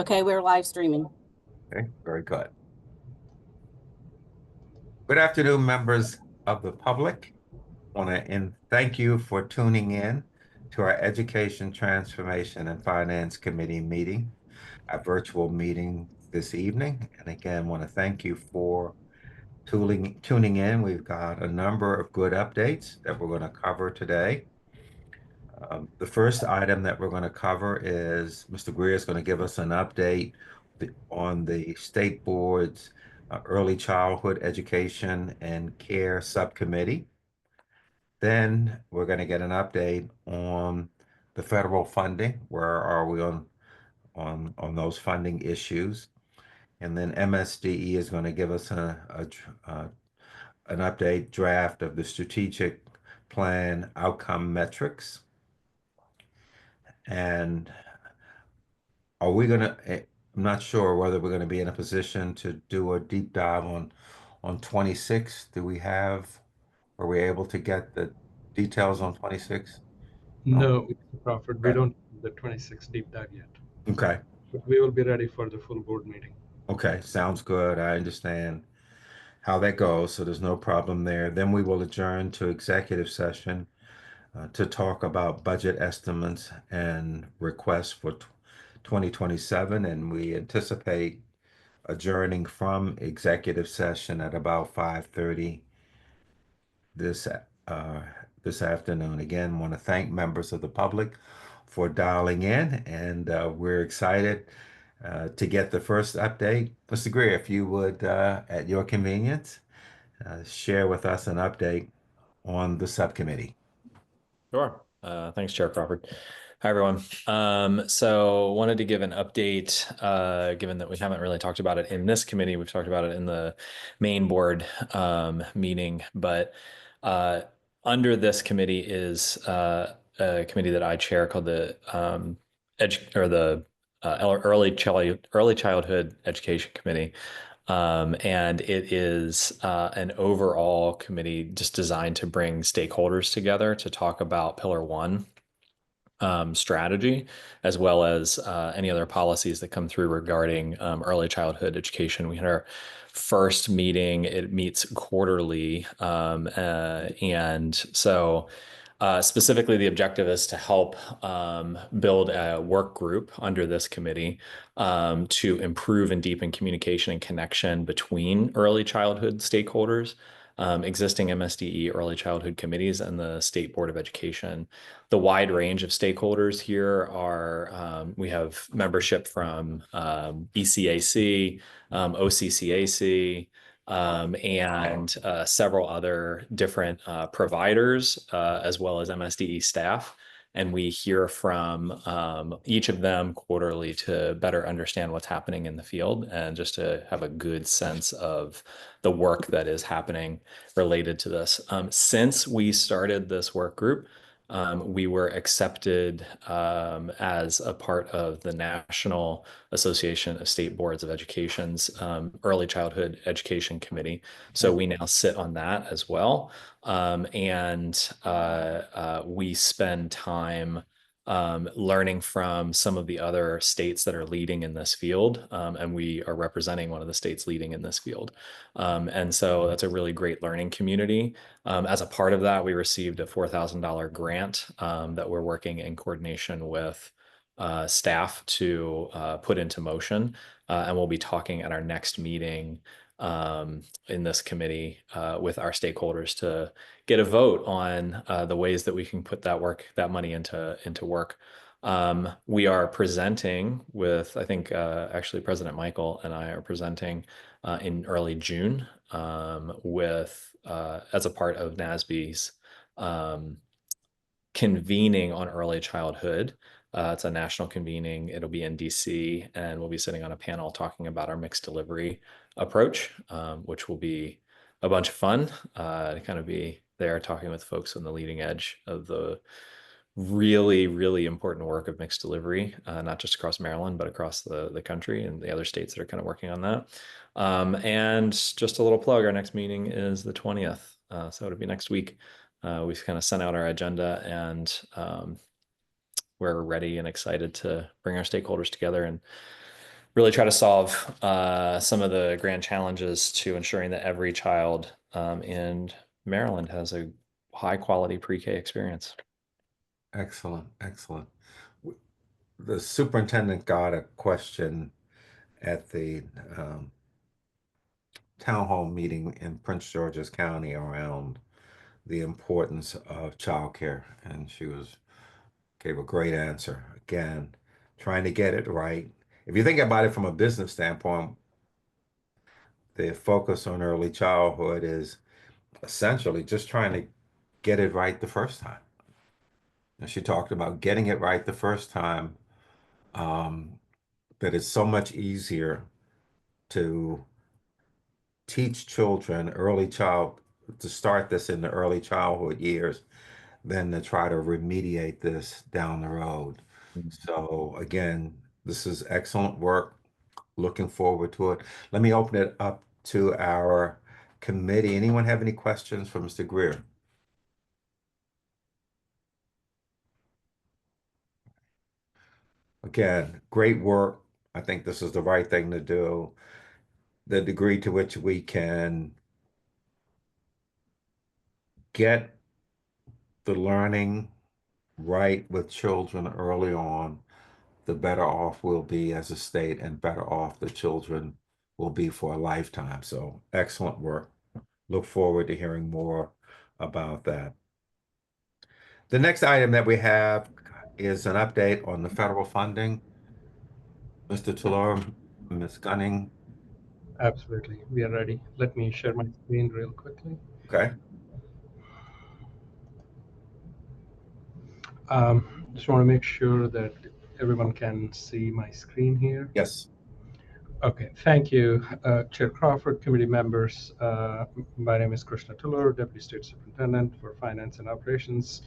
Okay, we're live streaming. Okay, very good. Good afternoon, members of the public. I want to thank you for tuning in to our Education Transformation and Finance Committee meeting, our virtual meeting this evening. And again, want to thank you for tuning in. We've got a number of good updates that we're going to cover today. The first item that we're going to cover is Mr. Greer is going to give us an update on the State Board's Early Childhood Education and Care Subcommittee. Then we're going to get an update on the federal funding. Where are we on those funding issues? And then MSDE is going to give us an update draft of the strategic plan outcome metrics. And are we gonna, I'm not sure whether we're gonna be in a position to do a deep dive on 26. Are we able to get the details on 26? No. No, Mr. Crawford, we don't have the 26 deep dive yet. Okay. But we will be ready for the full board meeting. Okay, sounds good. I understand how that goes, so there's no problem there. Then we will adjourn to executive session to talk about budget estimates and requests for 2027, and we anticipate adjourning from executive session at about 5:30 this this afternoon. Again, want to thank members of the public for dialing in, and we're excited to get the first update. Mr. Greer, if you would, at your convenience, share with us an update on the subcommittee. Sure. Thanks, Chair Crawford. Hi, everyone. So wanted to give an update, given that we haven't really talked about it in this committee. We've talked about it in the main board meeting, but under this committee is a committee that I chair called the Early Childhood Education Committee. And it is an overall committee just designed to bring stakeholders together to talk about Pillar 1 strategy, as well as any other policies that come through regarding early childhood education. We had our first meeting. It meets quarterly. And so specifically, the objective is to help build a work group under this committee to improve and deepen communication and connection between early childhood stakeholders, existing MSDE early childhood committees, and the State Board of Education. The wide range of stakeholders here are, we have membership from ECAC, OCCAC, and several other different providers, as well as MSDE staff. And we hear from each of them quarterly to better understand what's happening in the field and just to have a good sense of the work that is happening related to this. Since we started this work group, we were accepted as a part of the National Association of State Boards of Education's Early Childhood Education Committee. So we now sit on that as well. And we spend time learning from some of the other states that are leading in this field. And we are representing one of the states leading in this field. And so that's a really great learning community. As a part of that, we received a $4,000 grant that we're working in coordination with staff to put into motion. And we'll be talking at our next meeting in this committee with our stakeholders to get a vote on the ways that we can put that money into work. We are presenting with, I think, actually President Michael and I are presenting in early June with as a part of NASB's convening on early childhood. It's a national convening. It'll be in DC, and we'll be sitting on a panel talking about our mixed delivery approach, which will be a bunch of fun to kind of be there talking with folks on the leading edge of the really, really important work of mixed delivery, not just across Maryland, but across the country and the other states that are kind of working on that. And just a little plug, our next meeting is the 20th. So it'll be next week. We've kind of sent out our agenda, and we're ready and excited to bring our stakeholders together and really try to solve some of the grand challenges to ensuring that every child in Maryland has a high quality pre-K experience. Excellent, excellent. The superintendent got a question at the town hall meeting in Prince George's County around the importance of childcare, and she gave a great answer. Again, trying to get it right. If you think about it from a business standpoint, the focus on early childhood is essentially just trying to get it right the first time. And she talked about getting it right the first time, um, that it's so much easier to teach children to start this in the early childhood years than to try to remediate this down the road. So again, this is excellent work. Looking forward to it. Let me open it up to our committee. Anyone have any questions for Mr. Greer? Again, great work. I think this is the right thing to do. The degree to which we can get the learning right with children early on, the better off we'll be as a state and better off the children will be for a lifetime. So excellent work. Look forward to hearing more about that. The next item that we have is an update on the federal funding. Mr. Tulare, Ms. Gunning. Absolutely, we are ready. Let me share my screen real quickly. Okay. Just want to make sure that everyone can see my screen here. Yes. Okay, thank you, Chair Crawford, committee members. My name is Krishna Tulur, Deputy State Superintendent for Finance and Operations,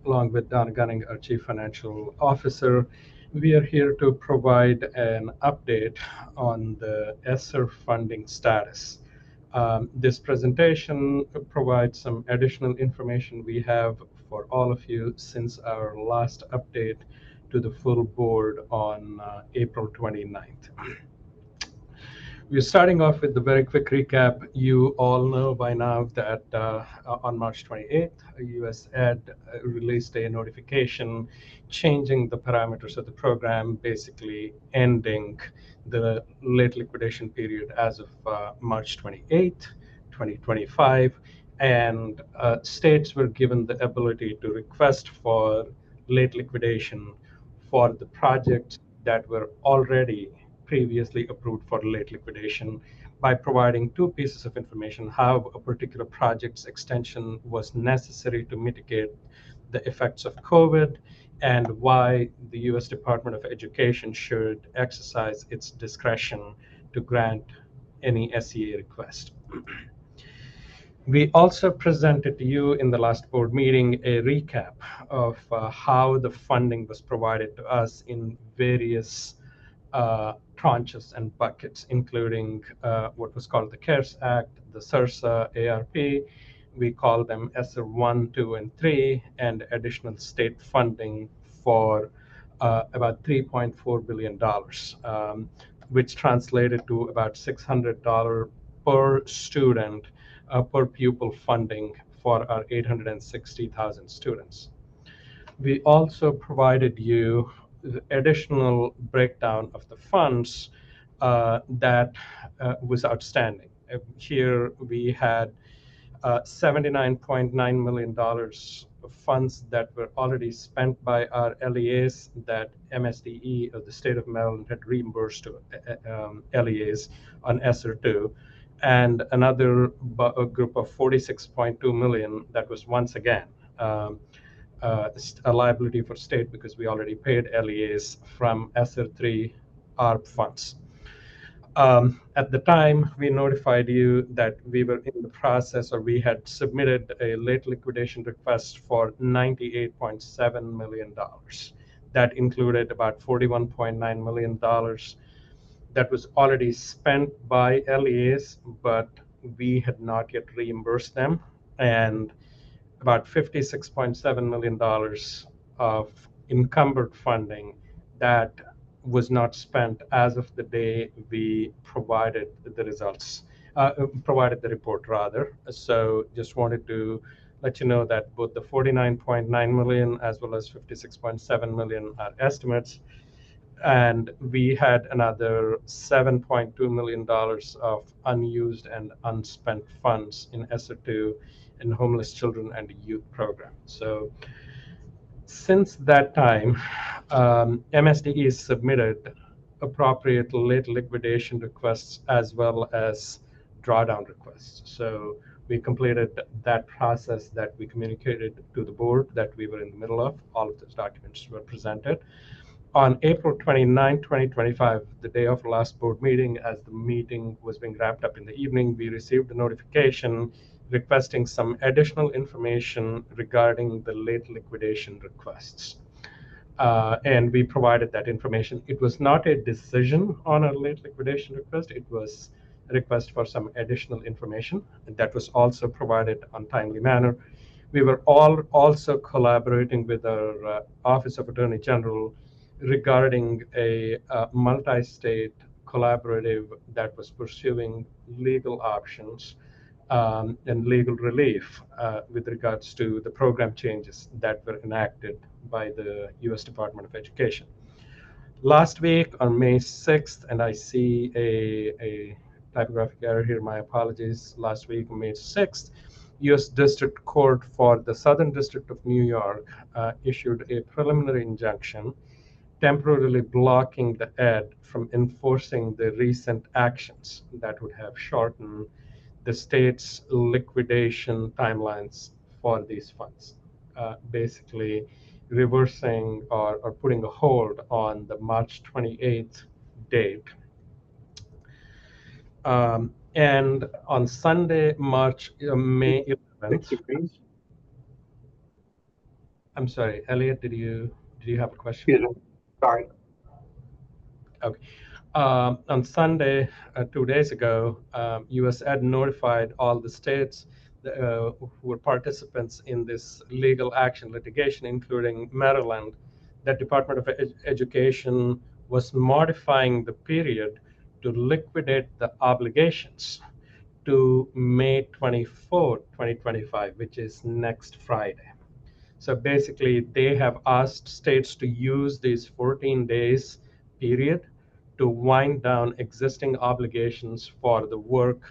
along with Donna Gunning, our Chief Financial Officer. We are here to provide an update on the ESSER funding status. This presentation provides some additional information we have for all of you since our last update to the full board on April 29th. We're starting off with the very quick recap. You all know by now that on March 28th, USAID released a notification changing the parameters of the program, basically ending the late liquidation period as of March 28th, 2025. And states were given the ability to request for late liquidation for the projects that were already previously approved for late liquidation by providing two pieces of information: how a particular project's extension was necessary to mitigate the effects of COVID, and why the U.S. Department of Education should exercise its discretion to grant any SEA request. We also presented to you in the last board meeting a recap of how the funding was provided to us in various tranches and buckets, including what was called the CARES Act, the SRSA, ARP. We call them ESSER 1, 2, and 3, and additional state funding for about $3.4 billion, which translated to about $600 per student per pupil funding for our 860,000 students. We also provided you the additional breakdown of the funds that was outstanding. Here we had $79.9 million of funds that were already spent by our LEAs that MSDE of the state of Maryland had reimbursed to LEAs on ESSER 2, and another group of $46.2 million that was once again a liability for state because we already paid LEAs from ESSER 3 ARP funds. At the time, we notified you that we were in the process, or we had submitted a late liquidation request for $98.7 million. That included about $41.9 million that was already spent by LEAs, but we had not yet reimbursed them, and about $56.7 million of encumbered funding that was not spent as of the day we provided the results, provided the report rather. So just wanted to let you know that both the 49.9 million as well as 56.7 million are estimates. And we had another $7.2 million of unused and unspent funds in ESSER2 and homeless children and youth program. So since that time, MSDE submitted appropriate late liquidation requests as well as drawdown requests. So we completed that process that we communicated to the board that we were in the middle of. All of those documents were presented. On April 29, 2025, the day of the last board meeting, as the meeting was being wrapped up in the evening, we received a notification requesting some additional information regarding the late liquidation requests. And we provided that information. It was not a decision on a late liquidation request. It was a request for some additional information, and that was also provided on timely manner. We were all also collaborating with our Office of Attorney General regarding a multi-state collaborative that was pursuing legal options and legal relief with regards to the program changes that were enacted by the U.S. Department of Education. Last week on May 6th, and I see a typographic error here, my apologies. Last week on May 6th, U.S. District Court for the Southern District of New York issued a preliminary injunction temporarily blocking the Ed from enforcing the recent actions that would have shortened the state's liquidation timelines for these funds, basically reversing or putting a hold on the March 28th date. And on Sunday, May 11th. I'm sorry, Elliot, did you have a question? Excuse me. Sorry. Okay. On Sunday, 2 days ago, US Ed notified all the states who were participants in this legal action litigation, including Maryland, that Department of Education was modifying the period to liquidate the obligations to May 24, 2025, which is next Friday. So basically, they have asked states to use these 14 days period to wind down existing obligations for the work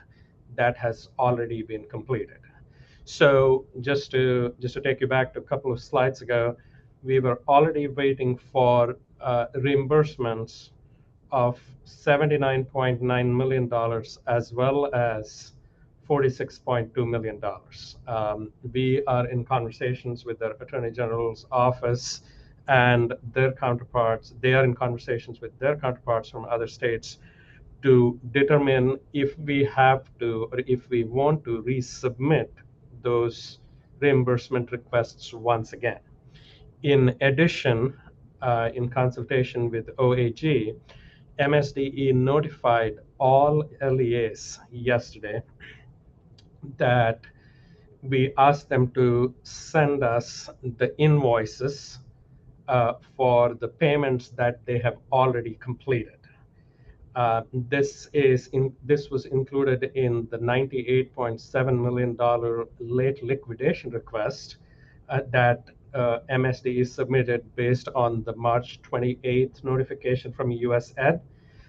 that has already been completed. So just to take you back to a couple of slides ago, we were already waiting for reimbursements of $79.9 million as well as $46.2 million. We are in conversations with the Attorney General's office and their counterparts. They are in conversations with their counterparts from other states to determine if we have to or if we want to resubmit those reimbursement requests once again. In addition, in consultation with OAG, MSDE notified all LEAs yesterday that we asked them to send us the invoices for the payments that they have already completed. This was included in the $98.7 million late liquidation request that MSDE submitted based on the March 28th notification from US Ed.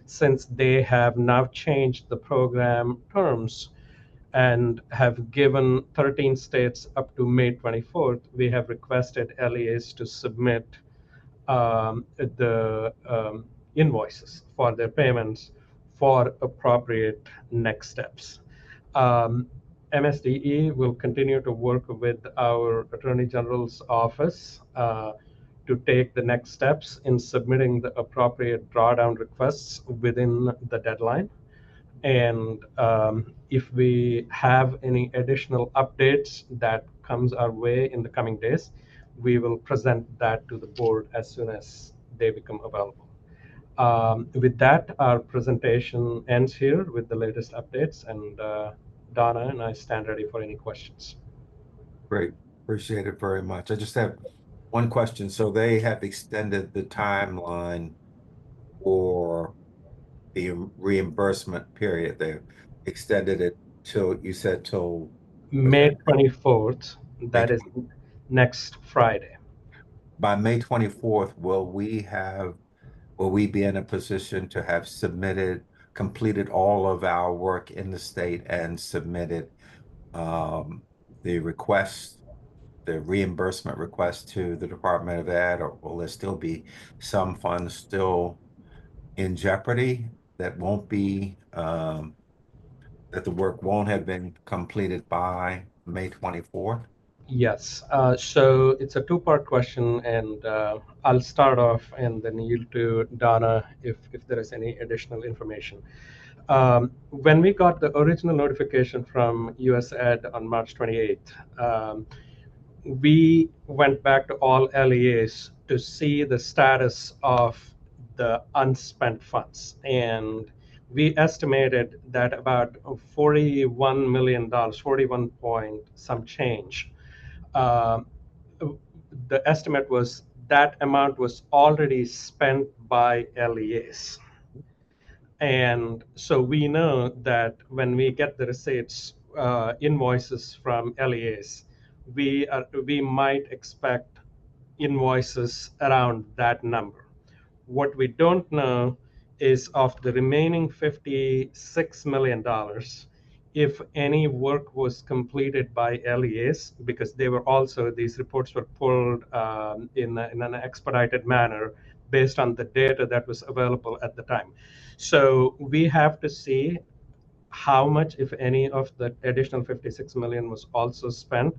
Since they have now changed the program terms and have given 13 states up to May 24th, we have requested LEAs to submit the invoices for their payments for appropriate next steps. MSDE will continue to work with our Attorney General's office to take the next steps in submitting the appropriate drawdown requests within the deadline. And if we have any additional updates that comes our way in the coming days, we will present that to the board as soon as they become available. With that, our presentation ends here with the latest updates, and Donna and I stand ready for any questions. Great, appreciate it very much. I just have one question. So they have extended the timeline for the reimbursement period. They extended it till, you said till, was May that 24th, May that is next Friday. by May 24th, will we be in a position to have completed all of our work in the state and submitted the request, the reimbursement request to the Department of Ed, or will there still be some funds still in jeopardy that won't be, that the work won't have been completed by May 24th? Yes. So it's a two-part question, and I'll start off and then yield to Donna if there is any additional information. When we got the original notification from USAID on March 28th, we went back to all LEAs to see the status of the unspent funds. And we estimated that about $41 million, 41 point some change, uh, the estimate was that amount was already spent by LEAs. And so we know that when we get the receipts, invoices from LEAs, we might expect invoices around that number. What we don't know is of the remaining $56 million, if any work was completed by LEAs, because these reports were pulled in an expedited manner based on the data that was available at the time. So we have to see how much, if any, of the additional 56 million was also spent.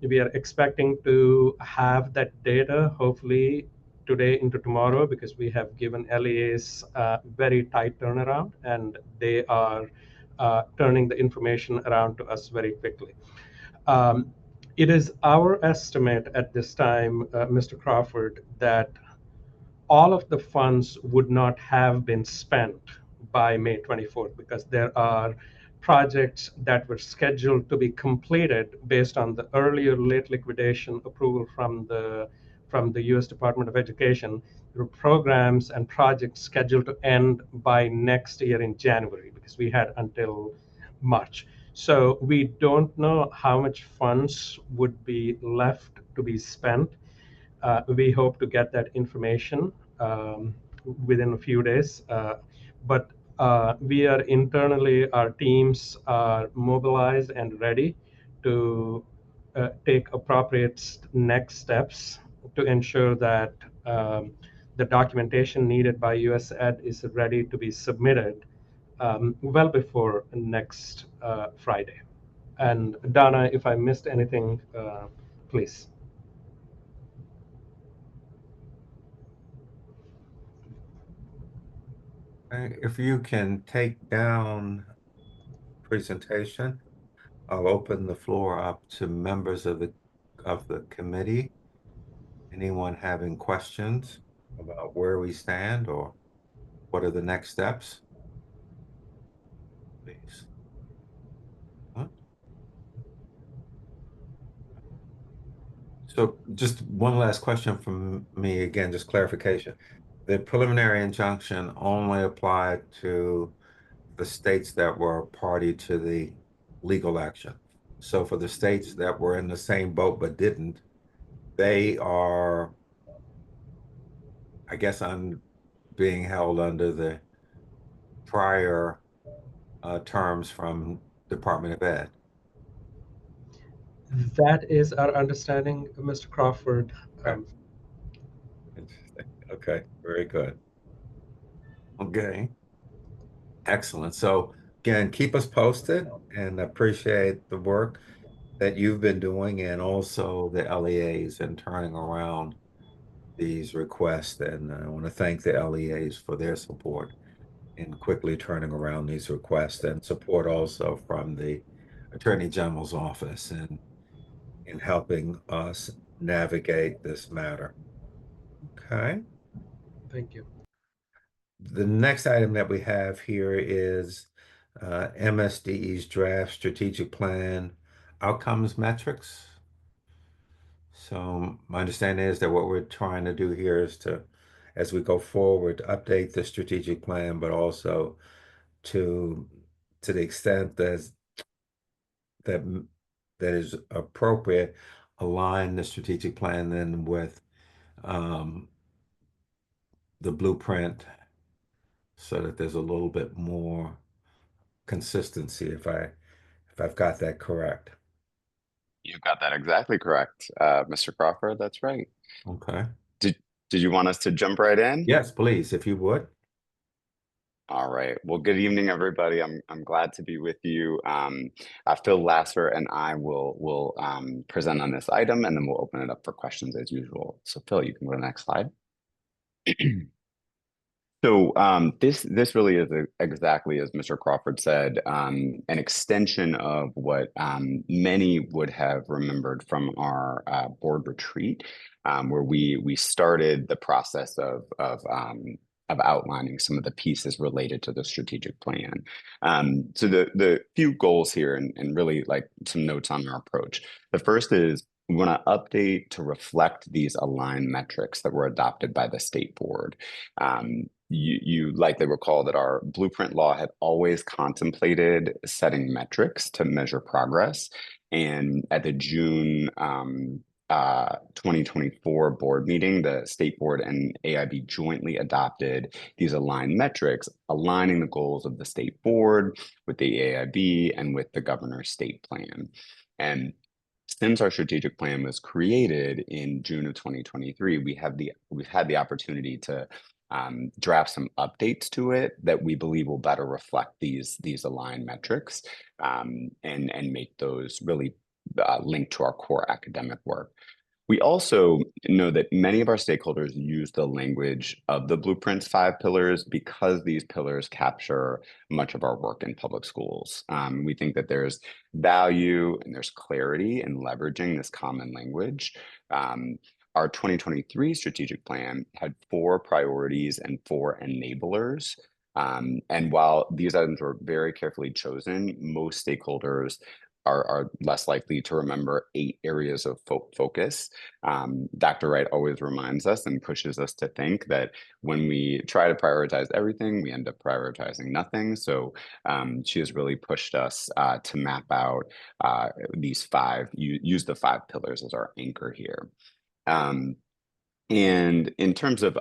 We are expecting to have that data hopefully today into tomorrow, because we have given LEAs very tight turnaround, and they are turning the information around to us very quickly. It is our estimate at this time, Mr. Crawford, that all of the funds would not have been spent by May 24th, because there are projects that were scheduled to be completed based on the earlier late liquidation approval from the U.S. Department of Education. There were programs and projects scheduled to end by next year in January, because we had until March. So we don't know how much funds would be left to be spent. We hope to get that information within a few days. But we are internally, our teams are mobilized and ready to take appropriate next steps to ensure that the documentation needed by USAID is ready to be submitted well before next Friday. And Donna, if I missed anything, please. If you can take down presentation, I'll open the floor up to members of the committee. Anyone having questions about where we stand or what are the next steps? Please. Huh? So just one last question from me, again, just clarification. The preliminary injunction only applied to the states that were party to the legal action. So for the states that were in the same boat but didn't, they are, I guess, being held under the prior terms from Department of Ed. That is our understanding, Mr. Crawford. Interesting. Okay, very good. Okay, excellent. So again, keep us posted and appreciate the work that you've been doing and also the LEAs and turning around these requests. And I want to thank the LEAs for their support in quickly turning around these requests, and support also from the Attorney General's office in helping us navigate this matter. Okay. Thank you. The next item that we have here is MSDE's draft strategic plan outcomes metrics. So my understanding is that what we're trying to do here is to as we go forward, update the strategic plan, but also to the extent that that is appropriate, align the strategic plan then with um, the blueprint so that there's a little bit more consistency if I've got that correct. You've got that exactly correct, Mr. Crawford. That's right. Okay. Did you want us to jump right in? Yes, please, if you would. All right. Well, good evening, everybody. I'm glad to be with you. Phil Lasser and I will present on this item, and then we'll open it up for questions as usual. So, Phil, you can go to the next slide. So this really is exactly as Mr. Crawford said, an extension of what many would have remembered from our board retreat, where we started the process of outlining some of the pieces related to the strategic plan. So the few goals here and really like some notes on our approach. The first is we want to update to reflect these aligned metrics that were adopted by the state board. You likely recall that our blueprint law had always contemplated setting metrics to measure progress. And at the June 2024 board meeting, the state board and AIB jointly adopted these aligned metrics, aligning the goals of the state board with the AIB and with the governor's state plan. And since our strategic plan was created in June of 2023, we've had the opportunity to draft some updates to it that we believe will better reflect these aligned metrics and make those really linked to our core academic work. We also know that many of our stakeholders use the language of the Blueprint's 5 pillars because these pillars capture much of our work in public schools. We think that there's value and there's clarity in leveraging this common language. Our 2023 strategic plan had 4 priorities and 4 enablers. And while these items were very carefully chosen, most stakeholders are less likely to remember 8 areas of focus. Dr. Wright always reminds us and pushes us to think that when we try to prioritize everything, we end up prioritizing nothing. So she has really pushed us to map out these 5, use the 5 pillars as our anchor here. And in terms of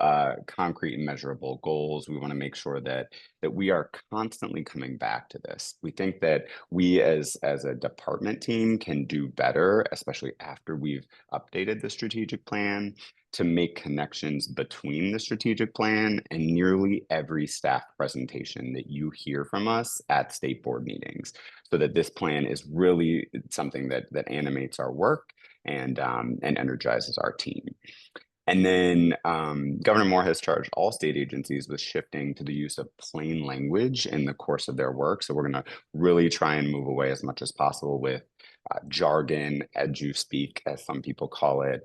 concrete and measurable goals, we want to make sure that we are constantly coming back to this. We think that we as a department team can do better, especially after we've updated the strategic plan, to make connections between the strategic plan and nearly every staff presentation that you hear from us at state board meetings, so that this plan is really something that animates our work and energizes our team. And then Governor Moore has charged all state agencies with shifting to the use of plain language in the course of their work. So we're going to really try and move away as much as possible with jargon, edu-speak, as some people call it,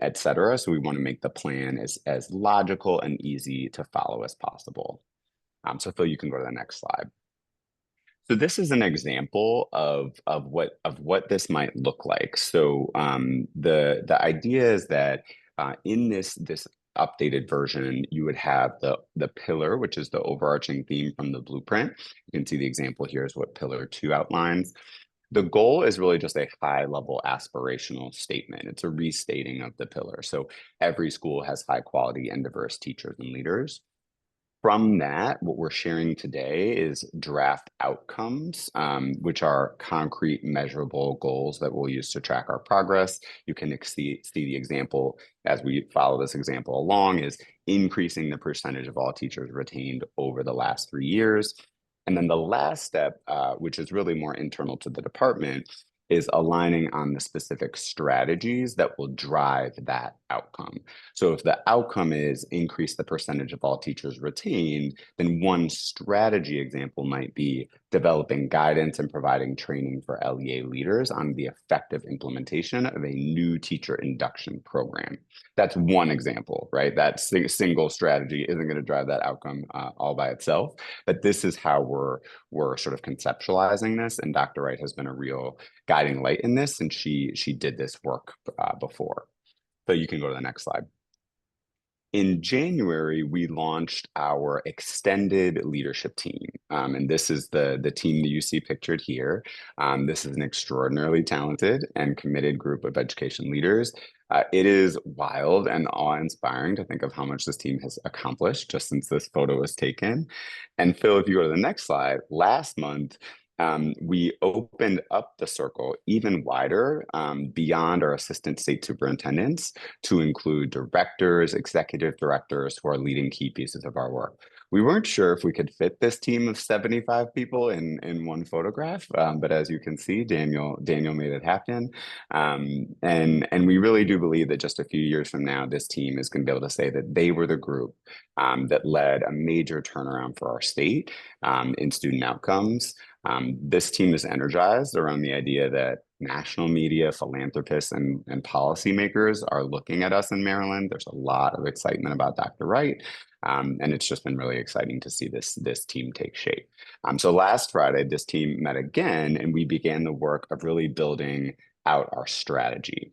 et cetera. So we want to make the plan as logical and easy to follow as possible. So Phil, you can go to the next slide. So this is an example of what this might look like. So the idea is that in this updated version, you would have the pillar, which is the overarching theme from the blueprint. You can see the example here is what pillar 2 outlines. The goal is really just a high-level aspirational statement. It's a restating of the pillar. So every school has high quality and diverse teachers and leaders. From that, what we're sharing today is draft outcomes, which are concrete, measurable goals that we'll use to track our progress. You can see the example as we follow this example along is increasing the percentage of all teachers retained over the last 3 years. And then the last step, which is really more internal to the department, is aligning on the specific strategies that will drive that outcome. So if the outcome is increase the percentage of all teachers retained, then one strategy example might be developing guidance and providing training for LEA leaders on the effective implementation of a new teacher induction program. That's one example, right? That single strategy isn't going to drive that outcome all by itself, but this is how we're sort of conceptualizing this. And Dr. Wright has been a real guiding light in this, and she did this work before. So you can go to the next slide. in January, we launched our extended leadership team. And this is the team that you see pictured here. This is an extraordinarily talented and committed group of education leaders. It is wild and awe-inspiring to think of how much this team has accomplished just since this photo was taken. And Phil, if you go to the next slide, last month, we opened up the circle even wider beyond our assistant state superintendents to include directors, executive directors who are leading key pieces of our work. We weren't sure if we could fit this team of 75 people in one photograph, but as you can see, Daniel made it happen. And we really do believe that just a few years from now, this team is going to be able to say that they were the group that led a major turnaround for our state in student outcomes. This team is energized around the idea that national media, philanthropists, and policymakers are looking at us in Maryland. There's a lot of excitement about Dr. Wright, and it's just been really exciting to see this team take shape. So last Friday, this team met again, and we began the work of really building out our strategy.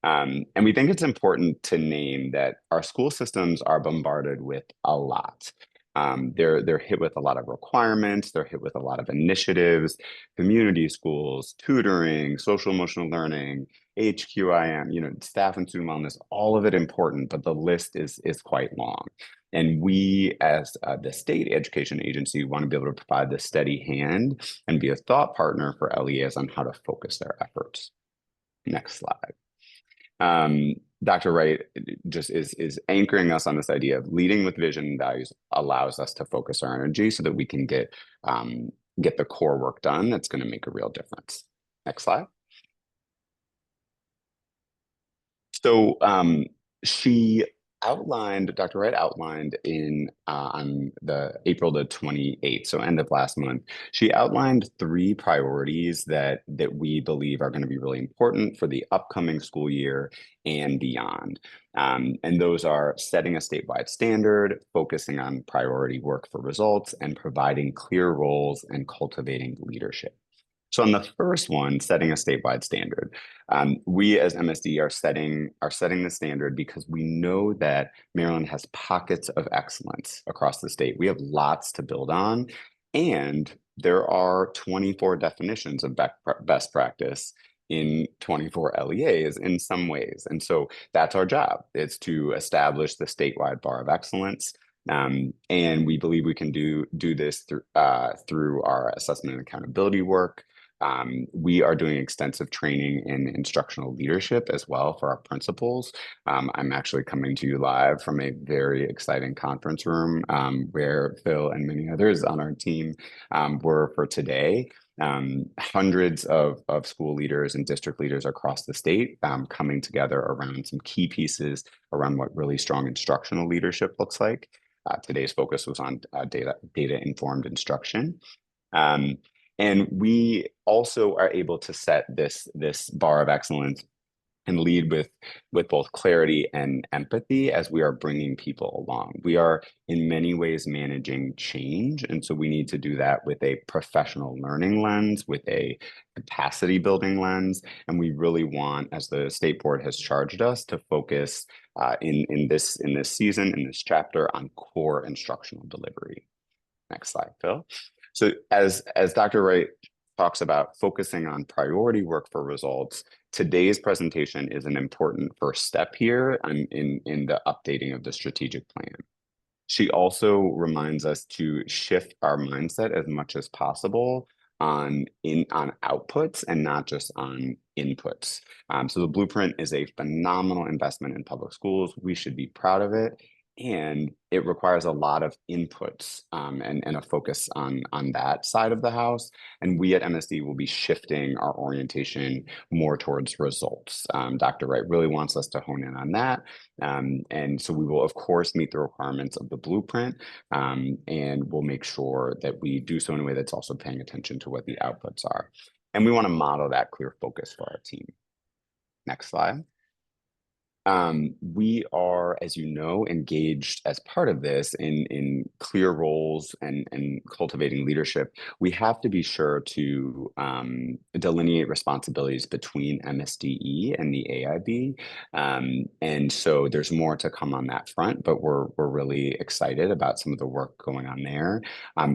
And we think it's important to name that our school systems are bombarded with a lot. They're hit with a lot of requirements. They're hit with a lot of initiatives, community schools, tutoring, social emotional learning, HQIM, staff and student wellness, all of it important, but the list is quite long. And we, as the state education agency, want to be able to provide the steady hand and be a thought partner for LEAs on how to focus their efforts. Next slide. Dr. Wright just is anchoring us on this idea of leading with vision and values allows us to focus our energy so that we can get the core work done that's going to make a real difference. Next slide. So Dr. Wright outlined on the April the 28th, so end of last month, she outlined 3 priorities that we believe are going to be really important for the upcoming school year and beyond. And those are setting a statewide standard, focusing on priority work for results, and providing clear roles and cultivating leadership. So on the first one, setting a statewide standard, we as MSD are setting the standard because we know that Maryland has pockets of excellence across the state. We have lots to build on, and there are 24 definitions of best practice in 24 LEAs in some ways. And so that's our job. It's to establish the statewide bar of excellence. And we believe we can do this through our assessment and accountability work. We are doing extensive training in instructional leadership as well for our principals. I'm actually coming to you live from a very exciting conference room where Phil and many others on our team were for today. Hundreds of school leaders and district leaders across the state coming together around some key pieces around what really strong instructional leadership looks like. Today's focus was on data-informed instruction. And we also are able to set this bar of excellence and lead with both clarity and empathy as we are bringing people along. We are in many ways managing change. And so we need to do that with a professional learning lens, with a capacity building lens. And we really want, as the state board has charged us, to focus in this season, in this chapter, on core instructional delivery. Next slide, Phil. So as Dr. Wright talks about focusing on priority work for results, today's presentation is an important first step here in the updating of the strategic plan. She also reminds us to shift our mindset as much as possible on outputs and not just on inputs. So the blueprint is a phenomenal investment in public schools. We should be proud of it. And it requires a lot of inputs and a focus on that side of the house. And we at MSD will be shifting our orientation more towards results. Dr. Wright really wants us to hone in on that. And so we will, of course, meet the requirements of the blueprint, and we'll make sure that we do so in a way that's also paying attention to what the outputs are. And we want to model that clear focus for our team. Next slide. We are, as you know, engaged as part of this in clear roles and cultivating leadership. We have to be sure to delineate responsibilities between MSDE and the AIB. And so there's more to come on that front, but we're really excited about some of the work going on there.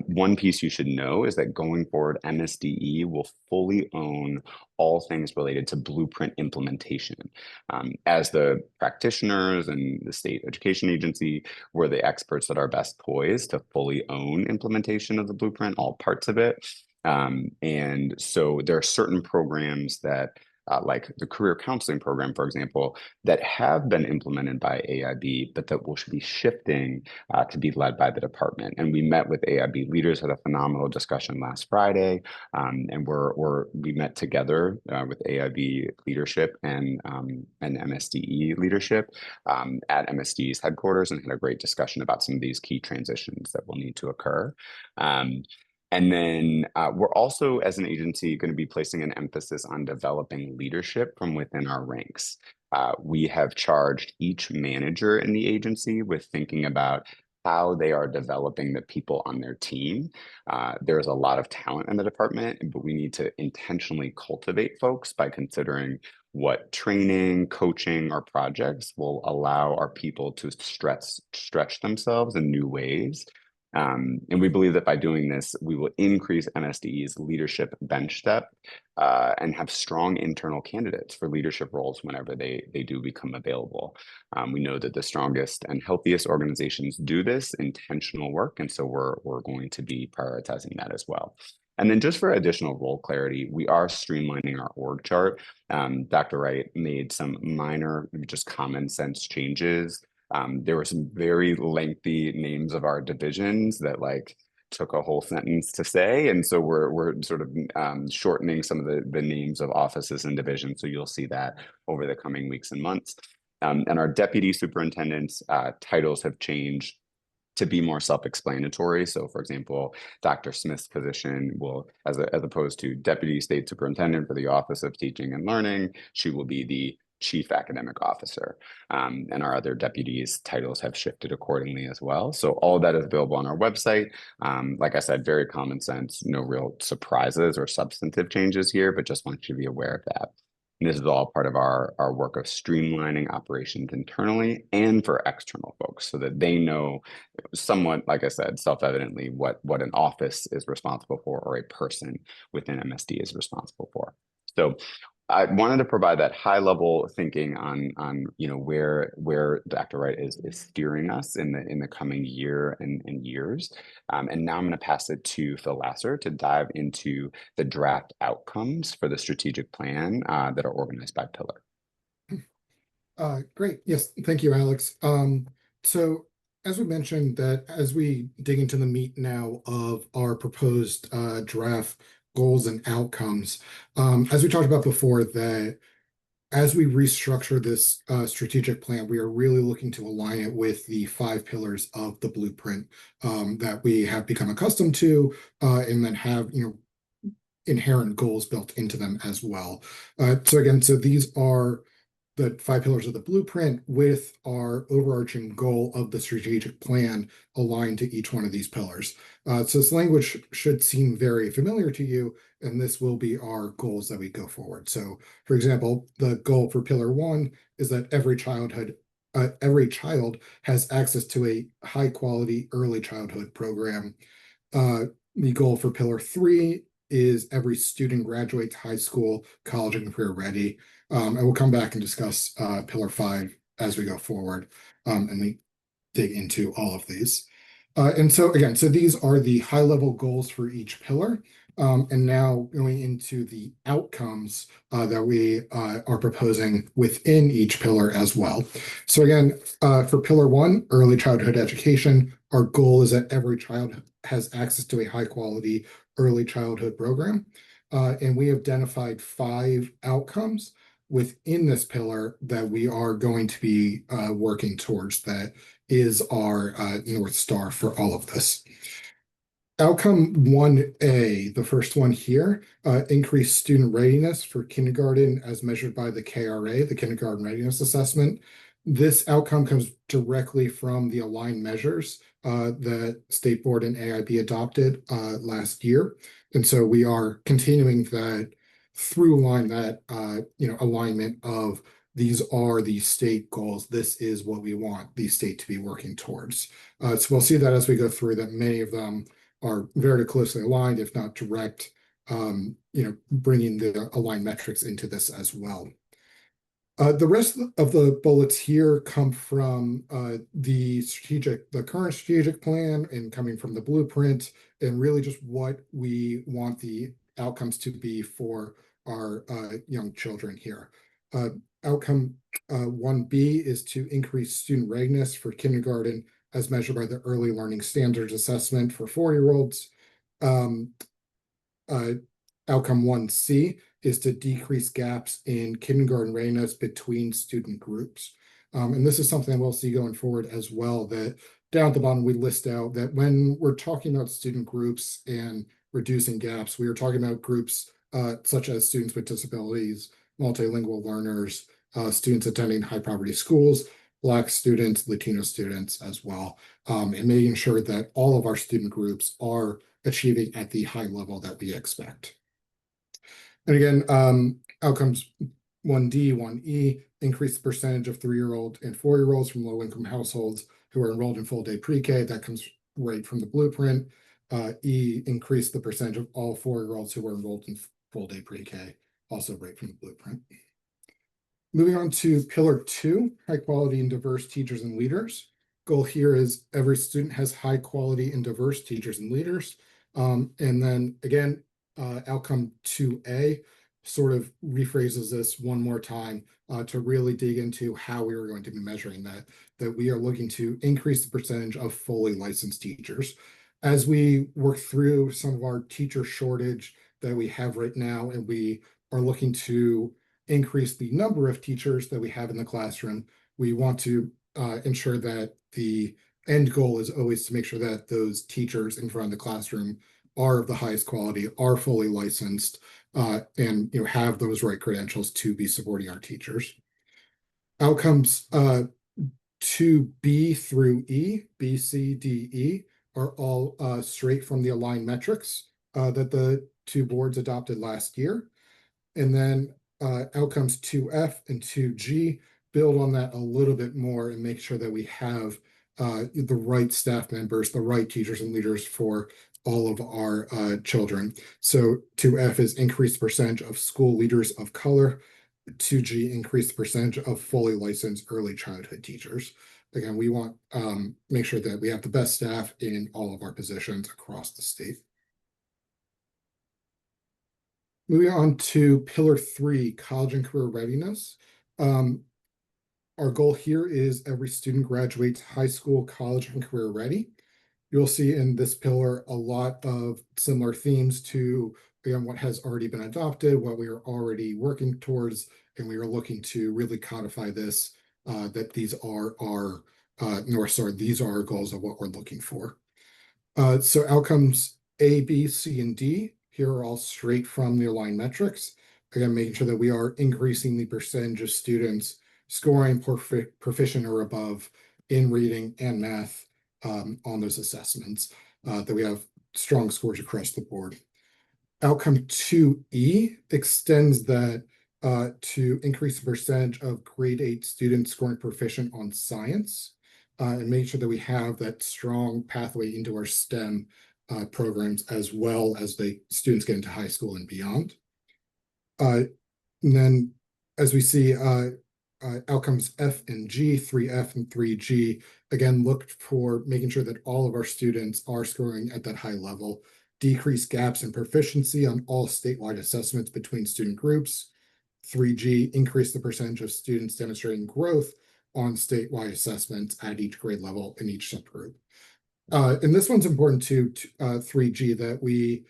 One piece you should know is that going forward, MSDE will fully own all things related to Blueprint implementation. As the practitioners and the state education agency, we're the experts that are best poised to fully own implementation of the Blueprint, all parts of it. And so there are certain programs that like the career counseling program, for example, that have been implemented by AIB, but that will be shifting to be led by the department. And we met with AIB leaders, had a phenomenal discussion last Friday, and we met together with AIB leadership and MSDE leadership at MSDE's headquarters, and had a great discussion about some of these key transitions that will need to occur. And then we're also, as an agency, going to be placing an emphasis on developing leadership from within our ranks. We have charged each manager in the agency with thinking about how they are developing the people on their team. There's a lot of talent in the department, but we need to intentionally cultivate folks by considering what training, coaching, or projects will allow our people to stretch themselves in new ways. And we believe that by doing this, we will increase MSDE's leadership bench depth and have strong internal candidates for leadership roles whenever they do become available. We know that the strongest and healthiest organizations do this intentional work, and so we're going to be prioritizing that as well. And then just for additional role clarity, we are streamlining our org chart. Dr. Wright made some minor, just common sense changes. There were some very lengthy names of our divisions that like took a whole sentence to say. And so we're sort of shortening some of the names of offices and divisions. So you'll see that over the coming weeks and months. And our deputy superintendents titles have changed to be more self-explanatory. So for example, Dr. Smith's position will, as opposed to Deputy State Superintendent for the Office of Teaching and Learning, she will be the Chief Academic Officer. And our other deputies' titles have shifted accordingly as well. So all of that is available on our website. Like I said, very common sense, no real surprises or substantive changes here, but just want you to be aware of that. And this is all part of our work of streamlining operations internally and for external folks so that they know somewhat, like I said, self-evidently what an office is responsible for or a person within MSD is responsible for. So I wanted to provide that high level thinking on where Dr. Wright is steering us in the coming year and years. And now I'm going to pass it to Phil Lasser to dive into the draft outcomes for the strategic plan that are organized by Pillar. Great. Yes, thank you, Alex. So as we mentioned, that as we dig into the meat now of our proposed draft goals and outcomes, as we talked about before, that as we restructure this strategic plan, we are really looking to align it with the 5 pillars of the blueprint that we have become accustomed to, and then have inherent goals built into them as well. So these are the 5 pillars of the blueprint with our overarching goal of the strategic plan aligned to each one of these pillars. So this language should seem very familiar to you, and this will be our goals that we go forward. So for example, the goal for pillar 1 is that every child has access to a high quality early childhood program. The goal for pillar 3 is every student graduates high school, college, and career ready. And we'll come back and discuss pillar 5 as we go forward, and we dig into all of these. And so again, so these are the high level goals for each pillar. And now going into the outcomes that we are proposing within each pillar as well. So again, for pillar 1, early childhood education, our goal is that every child has access to a high quality early childhood program. And we have identified 5 outcomes within this pillar that we are going to be working towards. That is our North Star for all of this. Outcome 1A, the first one here, increased student readiness for kindergarten as measured by the KRA, the Kindergarten Readiness Assessment. This outcome comes directly from the aligned measures that State Board and AIB adopted last year. And so we are continuing that through line, that alignment of these are the state goals. This is what we want the state to be working towards. So we'll see that as we go through, that many of them are very closely aligned, if not direct, bringing the aligned metrics into this as well. The rest of the bullets here come from the current strategic plan and coming from the blueprint, and really just what we want the outcomes to be for our young children here. Outcome 1B is to increase student readiness for kindergarten as measured by the Early Learning Standards Assessment for 4-year-olds. Outcome 1C is to decrease gaps in kindergarten readiness between student groups. And this is something we'll see going forward as well, that down at the bottom, we list out that when we're talking about student groups and reducing gaps, we are talking about groups such as students with disabilities, multilingual learners, students attending high poverty schools, Black students, Latino students as well, and making sure that all of our student groups are achieving at the high level that we expect. And again, outcomes 1D, 1E, increase the percentage of 3-year-old and 4-year-olds from low-income households who are enrolled in full-day pre-K. That comes right from the blueprint. E, increase the percentage of all 4-year-olds who are enrolled in full-day pre-K, also right from the blueprint. Moving on to Pillar 2, high quality and diverse teachers and leaders. Goal here is every student has high quality and diverse teachers and leaders. And then again, outcome 2A sort of rephrases this one more time to really dig into how we are going to be measuring that we are looking to increase the percentage of fully licensed teachers. As we work through some of our teacher shortage that we have right now, and we are looking to increase the number of teachers that we have in the classroom, we want to ensure that the end goal is always to make sure that those teachers in front of the classroom are of the highest quality, are fully licensed, and have those right credentials to be supporting our teachers. Outcomes 2B through E, B, C, D, E, are all straight from the aligned metrics that the two boards adopted last year. And then outcomes 2F and 2G build on that a little bit more and make sure that we have the right staff members, the right teachers and leaders for all of our children. So 2F is increase the percentage of school leaders of color. 2G, increase the percentage of fully licensed early childhood teachers. Again, we want make sure that we have the best staff in all of our positions across the state. Moving on to Pillar 3, college and career readiness. Our goal here is every student graduates high school, college, and career ready. You'll see in this pillar a lot of similar themes to what has already been adopted, what we are already working towards, and we are looking to really codify this, that these are our North Star, these are our goals of what we're looking for. So outcomes A, B, C, and D here are all straight from the aligned metrics. Again, making sure that we are increasing the percentage of students scoring proficient or above in reading and math on those assessments, that we have strong scores across the board. Outcome 2E extends that to increase the percentage of grade 8 students scoring proficient on science, and make sure that we have that strong pathway into our STEM programs, as well as the students get into high school and beyond. And then as we see outcomes F and G, 3F and 3G, again, look for making sure that all of our students are scoring at that high level, decrease gaps in proficiency on all statewide assessments between student groups. 3G, increase the percentage of students demonstrating growth on statewide assessments at each grade level in each subgroup. And this one's important to 3G, that we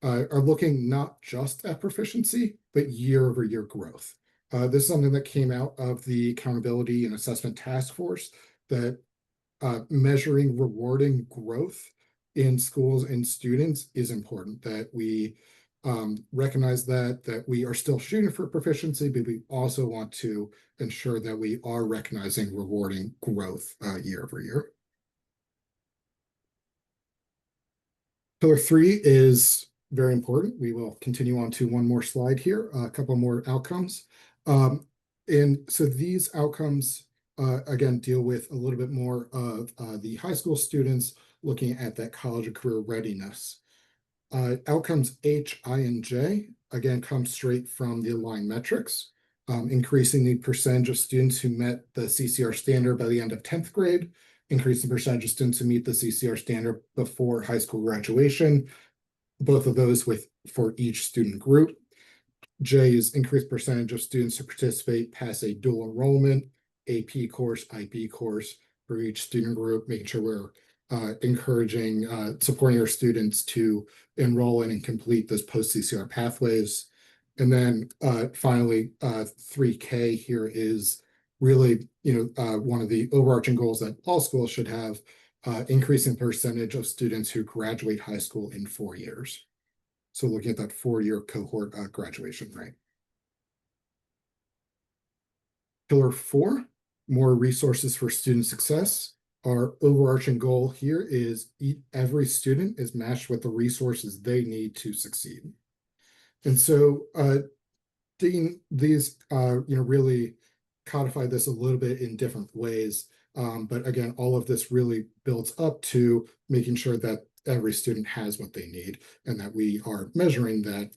are looking not just at proficiency, but year-over-year growth. This is something that came out of the Accountability and Assessment Task Force, that measuring, rewarding growth in schools and students is important, that we recognize that we are still shooting for proficiency, but we also want to ensure that we are recognizing rewarding growth year over year. Pillar 3 is very important. We will continue on to one more slide here, a couple more outcomes. And so these outcomes, again, deal with a little bit more of the high school students looking at that college and career readiness. Outcomes H, I, and J, again, come straight from the aligned metrics, increasing the percentage of students who met the CCR standard by the end of 10th grade, increasing the percentage of students who meet the CCR standard before high school graduation, both of those for each student group. J is increased percentage of students who participate pass a dual enrollment, AP course, IB course for each student group, making sure we're encouraging, supporting our students to enroll in and complete those post-CCR pathways. And then finally, 3K here is really, one of the overarching goals that all schools should have, increasing percentage of students who graduate high school in 4 years. So looking at that 4-year cohort graduation rate. Pillar 4, more resources for student success. Our overarching goal here is every student is matched with the resources they need to succeed. And so digging these, really codify this a little bit in different ways. But again, all of this really builds up to making sure that every student has what they need and that we are measuring that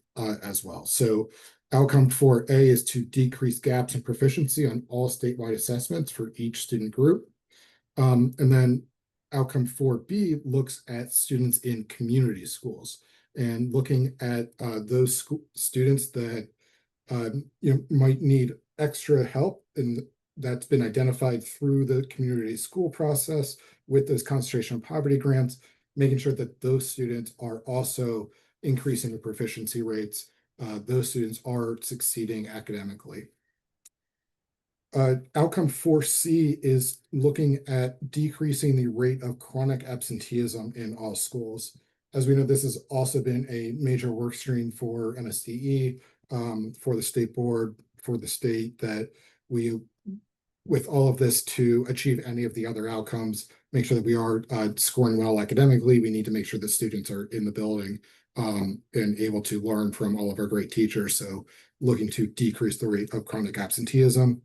as well. So outcome 4A is to decrease gaps in proficiency on all statewide assessments for each student group. And then outcome 4B looks at students in community schools and looking at those students that might need extra help, and that's been identified through the community school process with those concentration of poverty grants, making sure that those students are also increasing the proficiency rates. Those students are succeeding academically. Outcome 4C is looking at decreasing the rate of chronic absenteeism in all schools. As we know, this has also been a major work stream for MSDE, for the state board, for the state, that we, with all of this, to achieve any of the other outcomes, make sure that we are scoring well academically, we need to make sure that students are in the building and able to learn from all of our great teachers. So looking to decrease the rate of chronic absenteeism.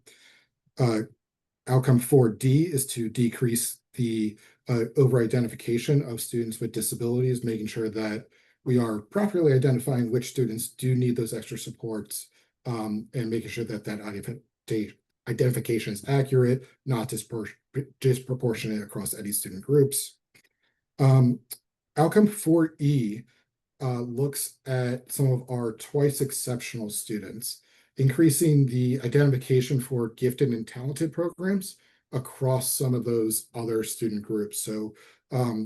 Outcome 4D is to decrease the over-identification of students with disabilities, making sure that we are properly identifying which students do need those extra supports, and making sure that that identification is accurate, not disproportionate across any student groups. Outcome 4E looks at some of our twice exceptional students, increasing the identification for gifted and talented programs across some of those other student groups. So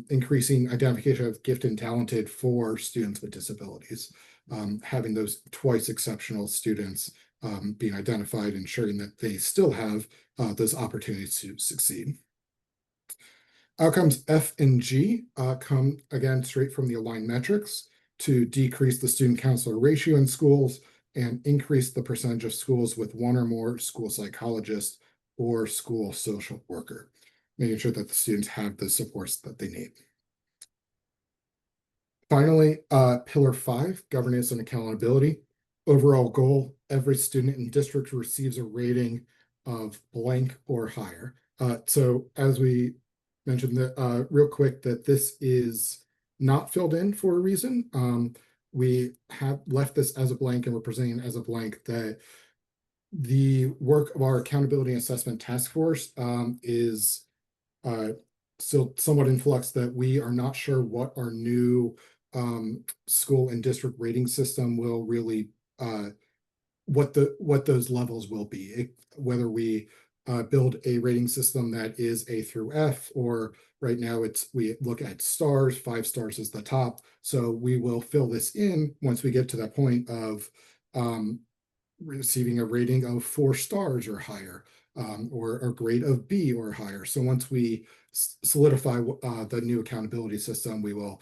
increasing identification of gifted and talented for students with disabilities, having those twice exceptional students being identified, ensuring that they still have those opportunities to succeed. Outcomes F and G come again straight from the aligned metrics to decrease the student counselor ratio in schools and increase the percentage of schools with one or more school psychologists or school social worker, making sure that the students have the supports that they need. Finally, Pillar 5, governance and accountability. Overall goal, every student in district receives a rating of blank or higher. So as we mentioned real quick, that this is not filled in for a reason. We have left this as a blank and we're presenting it as a blank, that the work of our accountability and assessment task force is still somewhat in flux, that we are not sure what our new school and district rating system will really, what those levels will be, whether we build a rating system that is A through F, or right now we look at stars, 5 stars is the top. So we will fill this in once we get to that point of receiving a rating of 4 stars or higher. or a grade of B or higher. So once we solidify the new accountability system, we will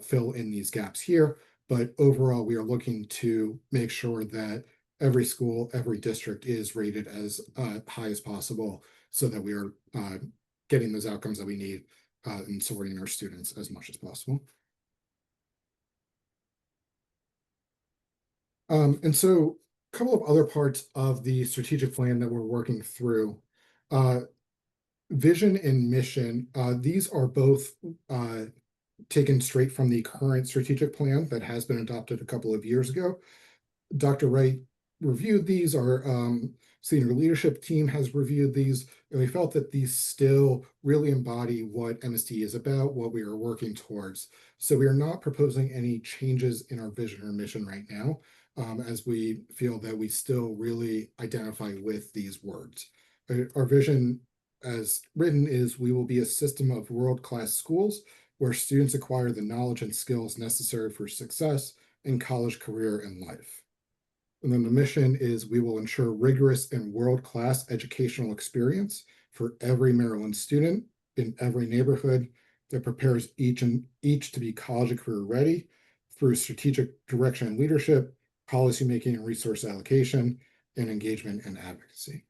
fill in these gaps here. But overall, we are looking to make sure that every school, every district is rated as high as possible so that we are getting those outcomes that we need and supporting our students as much as possible. And so a couple of other parts of the strategic plan that we're working through. Vision and mission, these are both taken straight from the current strategic plan that has been adopted a couple of years ago. Dr. Wright reviewed these, our senior leadership team has reviewed these, and we felt that these still really embody what MSD is about, what we are working towards. So we are not proposing any changes in our vision or mission right now, as we feel that we still really identify with these words. Our vision as written is we will be a system of world-class schools where students acquire the knowledge and skills necessary for success in college, career, and life. And then the mission is we will ensure rigorous and world-class educational experience for every Maryland student in every neighborhood that prepares each to be college and career ready through strategic direction and leadership, policymaking and resource allocation, and engagement and advocacy.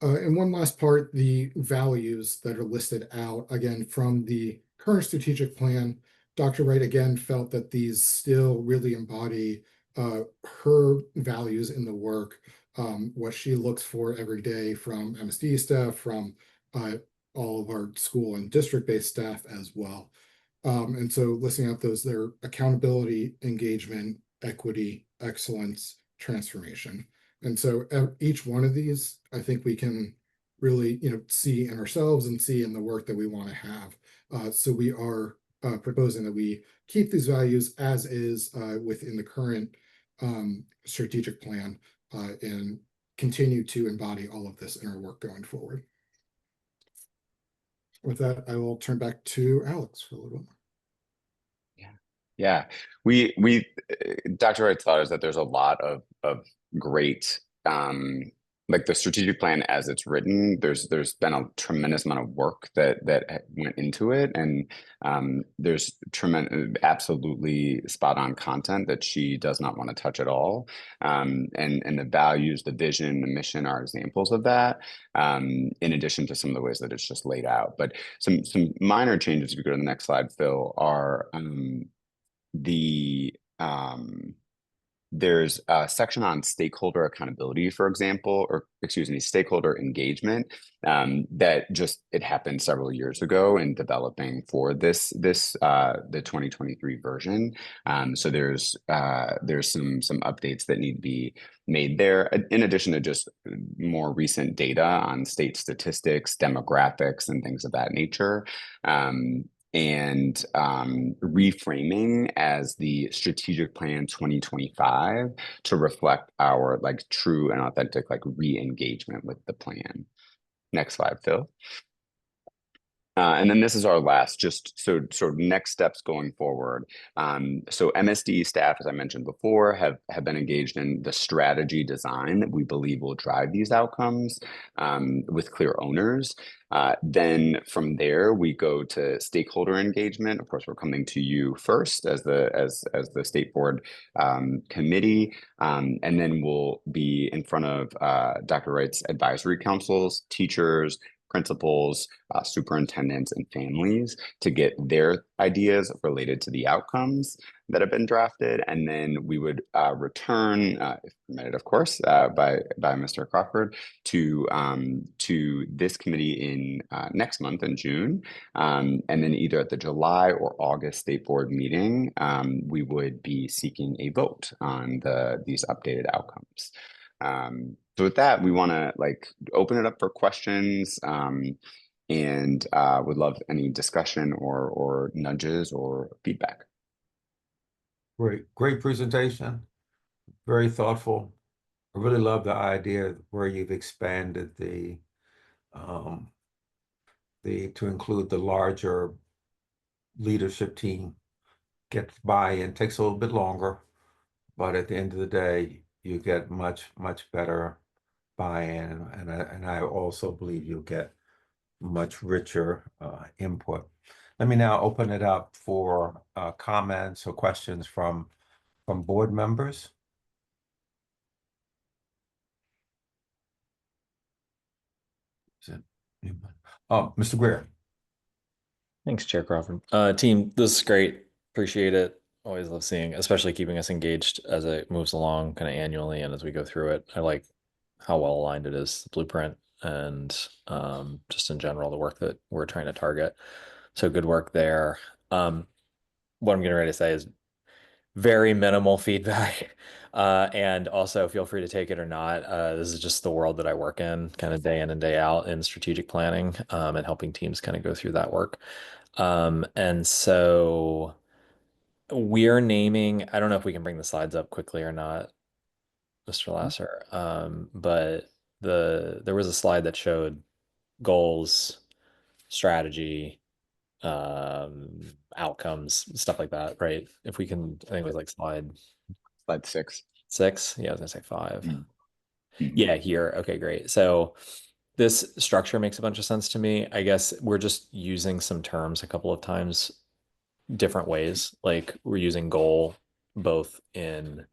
And one last part, the values that are listed out, again, from the current strategic plan. Dr. Wright, again, felt that these still really embody her values in the work, what she looks for every day from MSD staff, from all of our school and district-based staff as well. And so listing out those, their accountability, engagement, equity, excellence, transformation. And so each one of these, I think we can really, see in ourselves and see in the work that we want to have. So we are proposing that we keep these values as is within the current strategic plan and continue to embody all of this in our work going forward. With that, I will turn back to Alex for a little bit more. Yeah, we Dr. Wright's thought is that there's a lot of great like the strategic plan as it's written. There's been a tremendous amount of work that went into it, and there's tremendous, absolutely spot on content that she does not want to touch at all. And the values, the vision, the mission are examples of that. In addition to some of the ways that it's just laid out, but some minor changes. If you go to the next slide, Phil, are there's a section on stakeholder accountability, for example, or excuse me, stakeholder engagement, that just, it happened several years ago in developing for the 2023 version. So there's some updates that need to be made there, in addition to just more recent data on state statistics, demographics, and things of that nature. And reframing as the strategic plan 2025 to reflect our like true and authentic like re-engagement with the plan. Next slide, Phil. And then this is our last, just so sort of next steps going forward. So MSD staff, as I mentioned before, have been engaged in the strategy design that we believe will drive these outcomes with clear owners. Then from there, we go to stakeholder engagement. Of course, we're coming to you first as the state board committee, and then we'll be in front of Dr. Wright's advisory councils, teachers, principals, superintendents, and families to get their ideas related to the outcomes that have been drafted. And then we would return, if permitted, of course, by Mr. Crawford to this committee in next month in June. And then either at the July or August state board meeting, we would be seeking a vote on these updated outcomes. So with that, we want to like open it up for questions, and would love any discussion or nudges or feedback. Great presentation, very thoughtful. I really love the idea where you've expanded to include the larger leadership team. Get buy-in, takes a little bit longer, but at the end of the day, you get much better buy-in, and I also believe you'll get much richer input. Let me now open it up for comments or questions from board members. Is it anyone? Oh, Mr. Greer. Thanks, Chair Crawford. Team, this is great. Appreciate it. Always love seeing, especially keeping us engaged as it moves along kind of annually and as we go through it. I like how well aligned it is, the blueprint, and just in general, the work that we're trying to target. So good work there. What I'm getting ready to say is very minimal feedback. And also feel free to take it or not. This is just the world that I work in, kind of day in and day out in strategic planning, and helping teams kind of go through that work. And so we're naming, I don't know if we can bring the slides up quickly or not, Mr. Lasser. But there was a slide that showed goals, strategy, outcomes, stuff like that, right? If we can, I think it was like slide Slide 6. 6. Yeah, I was gonna say 5. Mm-hmm. Yeah, here. Okay, great. So this structure makes a bunch of sense to me. I guess we're just using some terms a couple of times different ways. Like we're using goal both in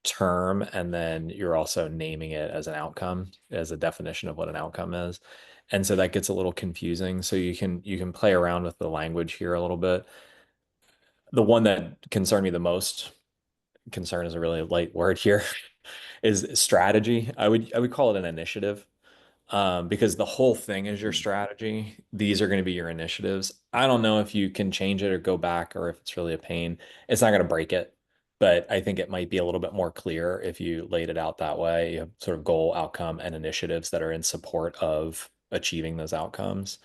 term, and then you're also naming it as an outcome, as a definition of what an outcome is. And so that gets a little confusing. So you can play around with the language here a little bit. The one that concerned me the most, concern is a really light word here, is strategy. I would call it an initiative. Because the whole thing is your strategy. These are going to be your initiatives. I don't know if you can change it or go back, or if it's really a pain. It's not going to break it, but I think it might be a little bit more clear if you laid it out that way. You have sort of goal, outcome, and initiatives that are in support of achieving those outcomes.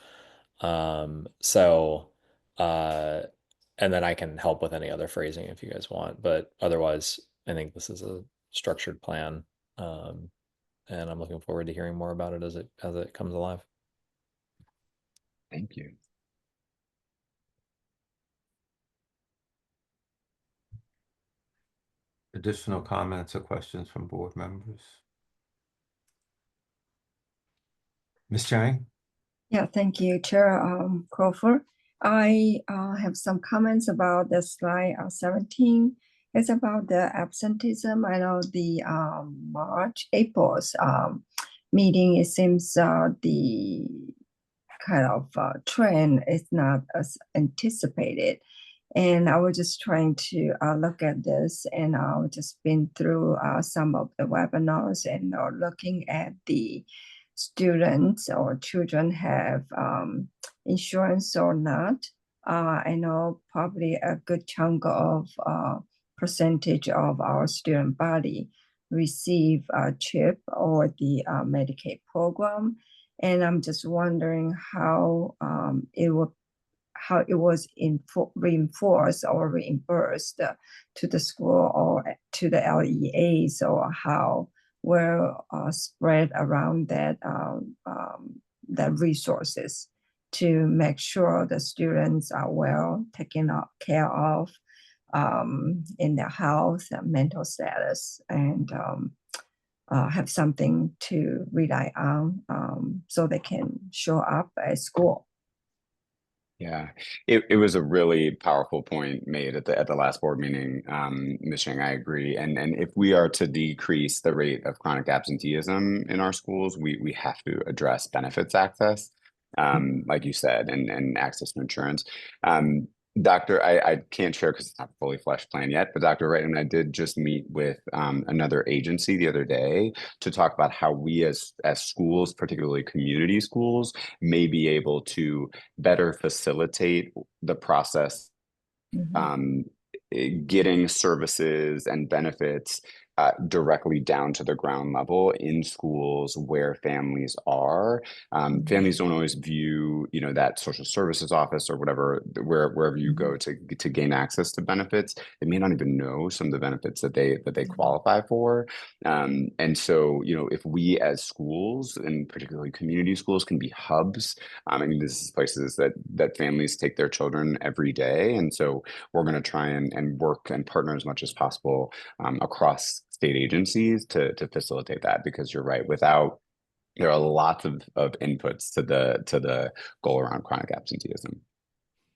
So, and then I can help with any other phrasing if you guys want, but otherwise, I think this is a structured plan. And I'm looking forward to hearing more about it as it comes alive. Thank you. Additional comments or questions from board members? Ms. Chang? Yeah, thank you, Chair Crawford. I have some comments about the slide 17. It's about the absenteeism. I know the April's meeting, it seems the kind of trend is not as anticipated. And I was just trying to look at this, and I've just been through some of the webinars and looking at the students or children have insurance or not. I know probably a good chunk of percentage of our student body receive CHIP or the Medicaid program. And I'm just wondering how it was reinforced or reimbursed to the school or to the LEAs, or how well spread around that resources to make sure the students are well taken care of in their health and mental status, and have something to rely on so they can show up at school. Yeah, it was a really powerful point made at the last board meeting, Ms. Chang. I agree. And if we are to decrease the rate of chronic absenteeism in our schools, we have to address benefits access, like you said, and access to insurance. Doctor, I can't share because it's not a fully fleshed plan yet, but Dr. Wright and I did just meet with another agency the other day to talk about how we as schools, particularly community schools, may be able to better facilitate the process, getting services and benefits directly down to the ground level in schools where families are. Families don't always view, that social services office or whatever, wherever you go to gain access to benefits. They may not even know some of the benefits that they qualify for. And so, if we as schools, and particularly community schools, can be hubs, I mean, this is places that families take their children every day. And so we're going to try and work and partner as much as possible across state agencies to facilitate that, because you're right, there are lots of inputs to the goal around chronic absenteeism.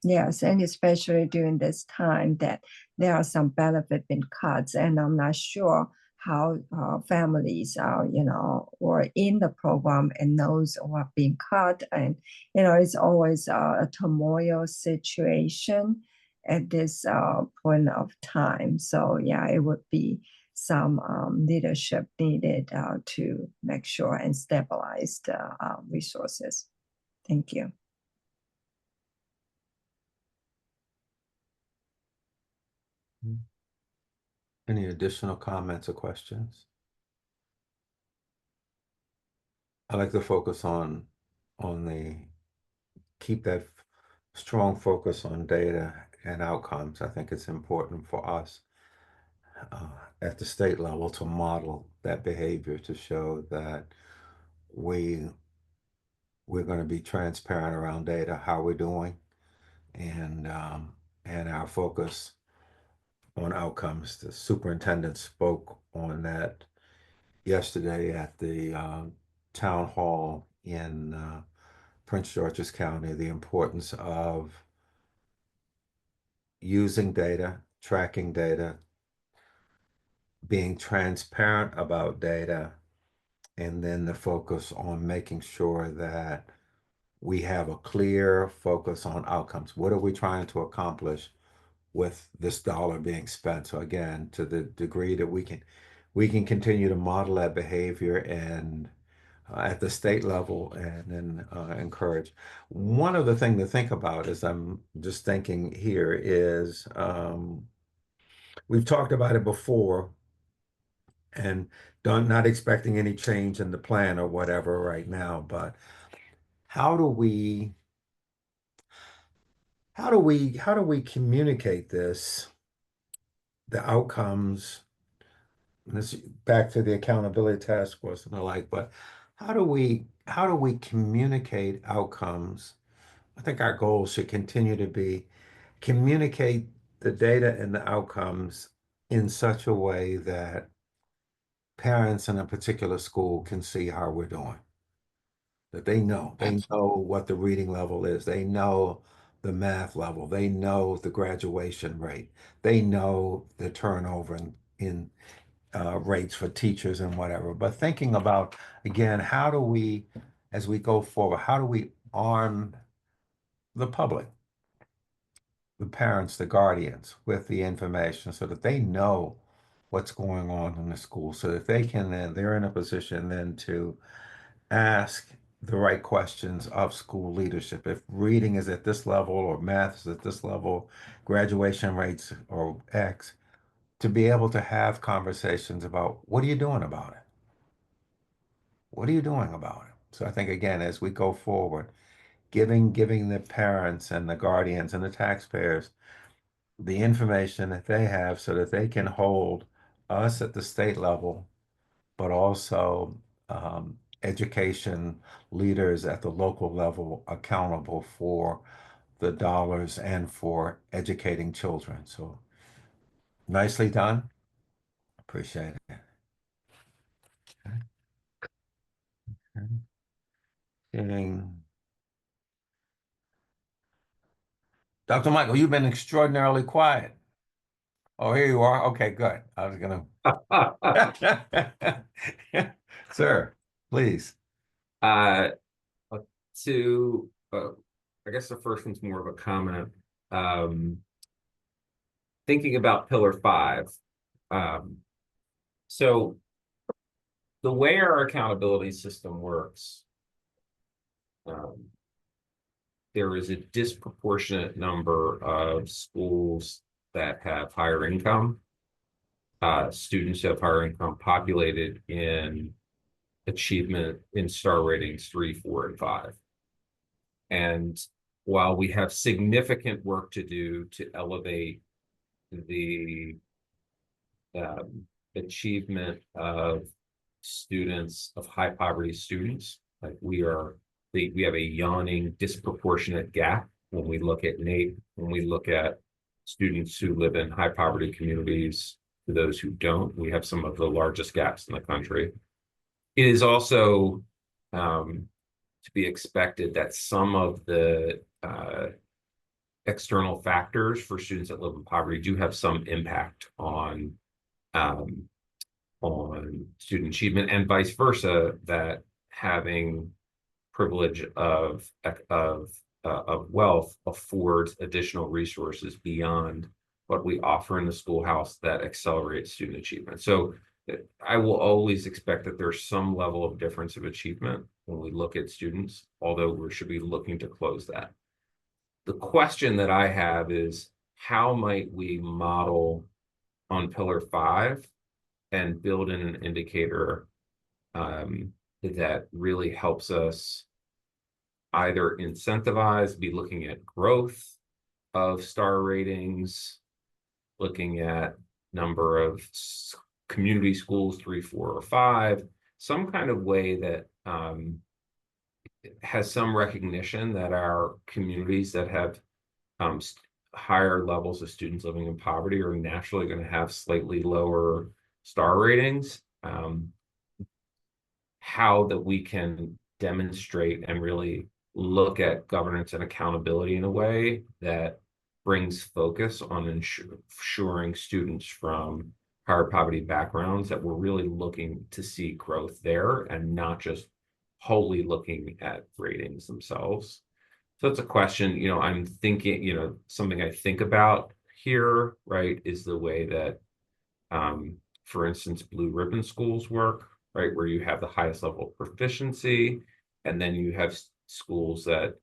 Yes, and especially during this time that there are some benefit being cut, and I'm not sure how families are, were in the program and knows what being cut, and it's always a turmoil situation at this point of time. So yeah, it would be some leadership needed to make sure and stabilize the resources. Thank you. Any additional comments or questions? I like to focus on keep that strong focus on data and outcomes. I think it's important for us at the state level to model that behavior, to show that we're going to be transparent around data, how we're doing, and our focus on outcomes. The superintendent spoke on that yesterday at the town hall in Prince George's County, the importance of using data, tracking data, being transparent about data, and then the focus on making sure that we have a clear focus on outcomes. What are we trying to accomplish with this dollar being spent? So again, to the degree that we can continue to model that behavior and at the state level, and then encourage. One other thing to think about, as I'm just thinking here, is we've talked about it before, and not expecting any change in the plan or whatever right now, but how do we communicate this, the outcomes, and this back to the accountability task force and the like, but how do we communicate outcomes? I think our goal should continue to be communicate the data and the outcomes in such a way that parents in a particular school can see how we're doing. That they know what the reading level is. They know the math level. They know the graduation rate. They know the turnover in rates for teachers and whatever. But thinking about, again, how do we, as we go forward, how do we arm the public, the parents, the guardians, with the information so that they know what's going on in the school, so that they can then, they're in a position then to ask the right questions of school leadership. If reading is at this level or math is at this level, graduation rates or X, to be able to have conversations about what are you doing about it? What are you doing about it? So I think, again, as we go forward, giving the parents and the guardians and the taxpayers the information that they have so that they can hold us at the state level, but also education leaders at the local level accountable for the dollars and for educating children. So nicely done. Appreciate it. Okay. Okay. Dr. Michael, you've been extraordinarily quiet. Oh, here you are. Okay, good. I was gonna. Sir, please. To I guess the first one's more of a comment. Thinking about Pillar 5. So the way our accountability system works, there is a disproportionate number of schools that have higher income. students of higher income populated in achievement in star ratings 3, 4, and 5. And while we have significant work to do to elevate the achievement of students, of high poverty students, like we have a yawning disproportionate gap when we look at NAEP, when we look at students who live in high poverty communities to those who don't. We have some of the largest gaps in the country. It is also to be expected that some of the external factors for students that live in poverty do have some impact on student achievement, and vice versa, that having privilege of wealth affords additional resources beyond what we offer in the schoolhouse that accelerates student achievement. So I will always expect that there's some level of difference of achievement when we look at students, although we should be looking to close that. The question that I have is, how might we model on Pillar 5 and build in an indicator that really helps us either incentivize, be looking at growth of star ratings, looking at number of community schools, 3, 4, or 5, some kind of way that has some recognition that our communities that have higher levels of students living in poverty are naturally going to have slightly lower star ratings. How that we can demonstrate and really look at governance and accountability in a way that brings focus on ensuring students from higher poverty backgrounds, that we're really looking to see growth there and not just wholly looking at ratings themselves. So it's a question, I'm thinking, something I think about here, right, is the way that, for instance, blue ribbon schools work, right, where you have the highest level of proficiency, and then you have schools that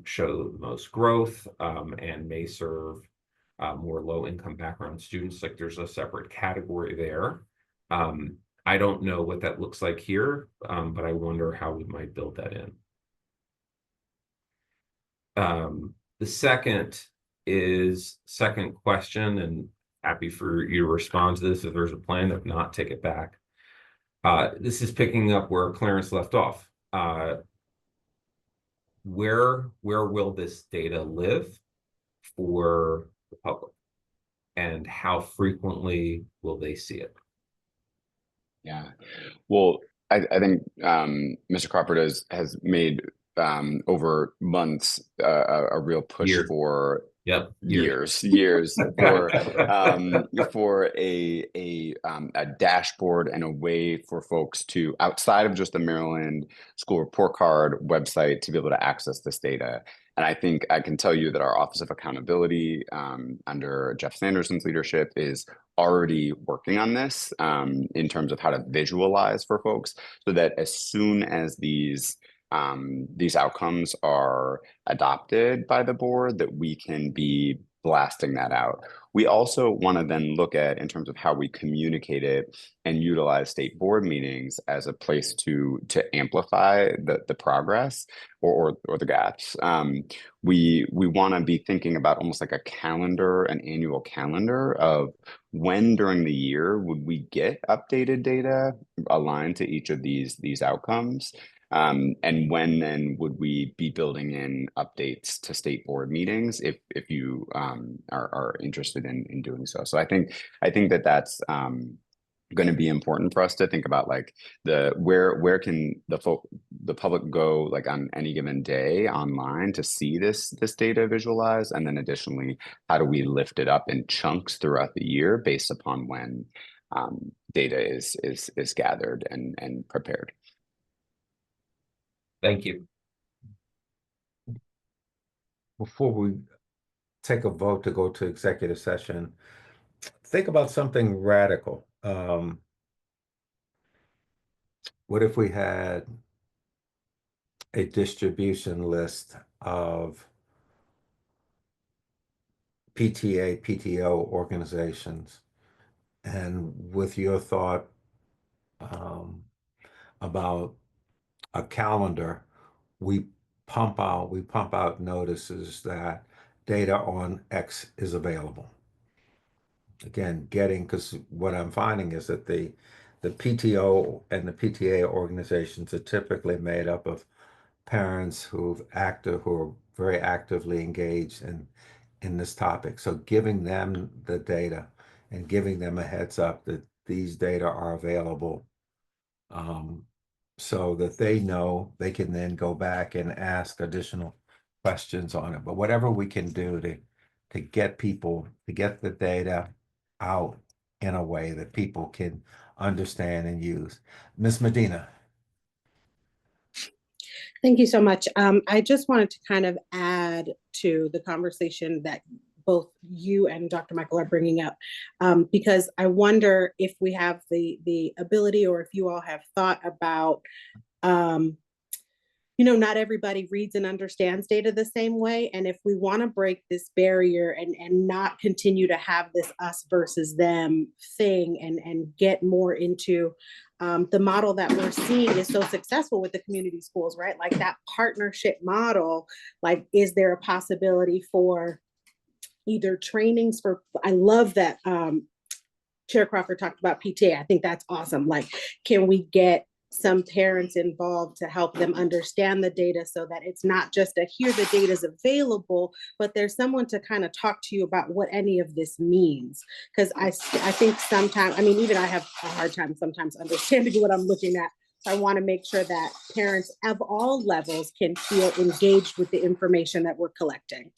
show the most growth and may serve more low-income background students. Like there's a separate category there. I don't know what that looks like here, but I wonder how we might build that in. The second question, and happy for you to respond to this if there's a plan. If not, take it back. This is picking up where Clarence left off. Where will this data live for the public, and how frequently will they see it? Yeah, well, I think Mr. Crawford has made over months a real push for years for a dashboard and a way for folks to, outside of just the Maryland School Report Card website, to be able to access this data. And I think I can tell you that our Office of Accountability under Jeff Sanderson's leadership is already working on this in terms of how to visualize for folks, so that as soon as these outcomes are adopted by the board, that we can be blasting that out. We also want to then look at, in terms of how we communicate it and utilize state board meetings as a place to amplify the progress or the gaps. We want to be thinking about almost like a calendar, an annual calendar of when during the year would we get updated data aligned to each of these outcomes. And when then would we be building in updates to state board meetings if you are interested in doing so? So I think that that's going to be important for us to think about, like where can the public go, like on any given day online, to see this data visualized, and then additionally, how do we lift it up in chunks throughout the year based upon when data is gathered and prepared. Thank you. Before we take a vote to go to executive session, think about something radical. What if we had a distribution list of PTA, PTO organizations And with your thought about a calendar, we pump out notices that data on X is available. Again, because what I'm finding is that the PTO and the PTA organizations are typically made up of parents who are very actively engaged in this topic. So giving them the data and giving them a heads up that these data are available, so that they know they can then go back and ask additional questions on it. But whatever we can do to get the data out in a way that people can understand and use. Ms. Medina. Thank you so much. I just wanted to kind of add to the conversation that both you and Dr. Michael are bringing up, because I wonder if we have the ability, or if you all have thought about, not everybody reads and understands data the same way. And if we want to break this barrier and not continue to have this us versus them thing, and get more into the model that we're seeing is so successful with the community schools, right? Like that partnership model, like, is there a possibility for either trainings for, I love that Chair Crawford talked about PTA. I think that's awesome. Like, can we get some parents involved to help them understand the data, so that it's not just a here the data is available, but there's someone to kind of talk to you about what any of this means. Because I think sometimes, I mean, even I have a hard time sometimes understanding what I'm looking at. So I want to make sure that parents of all levels can feel engaged with the information that we're collecting.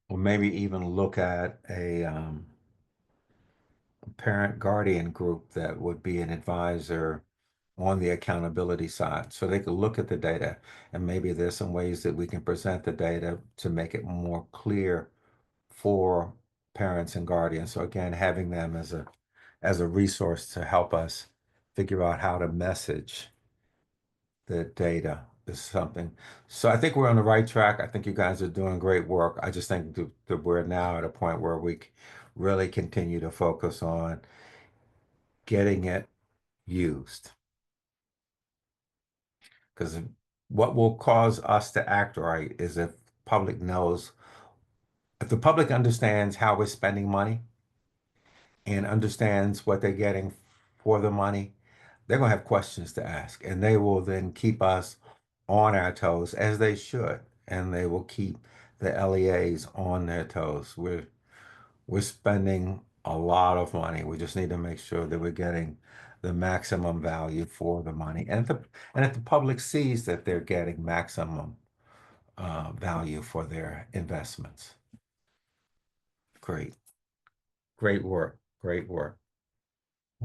Or maybe even look at a parent guardian group that would be an advisor on the accountability side. So they could look at the data, and maybe there's some ways that we can present the data to make it more clear for parents and guardians. So again, having them as a resource to help us figure out how to message the data is something. So I think we're on the right track. I think you guys are doing great work. I just think that we're now at a point where we really continue to focus on getting it used. Because what will cause us to act right is if the public understands how we're spending money and understands what they're getting for the money, they're going to have questions to ask, and they will then keep us on our toes, as they should, and they will keep the LEAs on their toes. We're spending a lot of money. We just need to make sure that we're getting the maximum value for the money, and if the public sees that they're getting maximum value for their investments. Great work.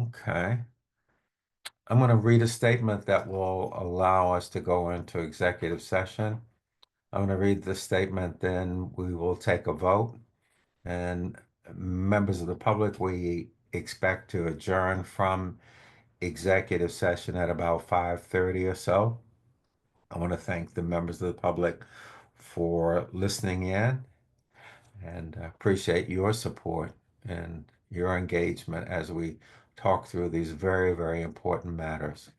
Okay. I'm going to read a statement that will allow us to go into executive session. I'm going to read the statement, then we will take a vote. And members of the public, we expect to adjourn from executive session at about 5:30 or so. I want to thank the members of the public for listening in, and I appreciate your support and your engagement as we talk through these very, very important matters.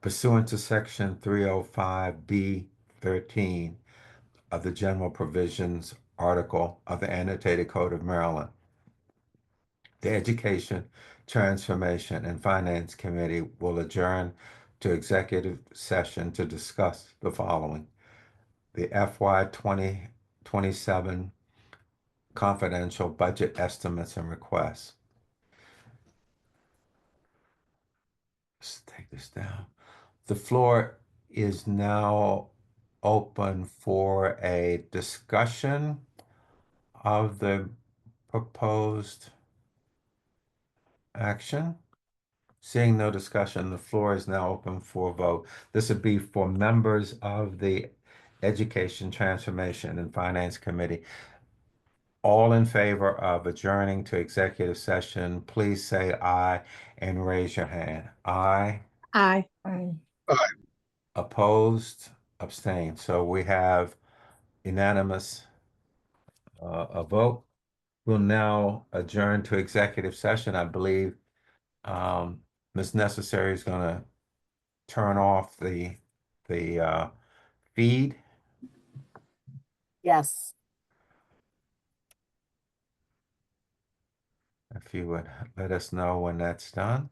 Pursuant to Section 305B13 of the General Provisions Article of the Annotated Code of Maryland, the Education, Transformation, and Finance Committee will adjourn to executive session to discuss the following: the FY 2027 confidential budget estimates and requests. Let's take this down. The floor is now open for a discussion of the proposed action. Seeing no discussion, the floor is now open for a vote. This would be for members of the Education, Transformation, and Finance Committee. All in favor of adjourning to executive session, please say aye and raise your hand. Aye. Aye. Aye. Opposed, abstained. So we have unanimous a vote. We'll now adjourn to executive session. I believe Ms. Necessary is gonna turn off the feed. Yes. If you would let us know when that's done.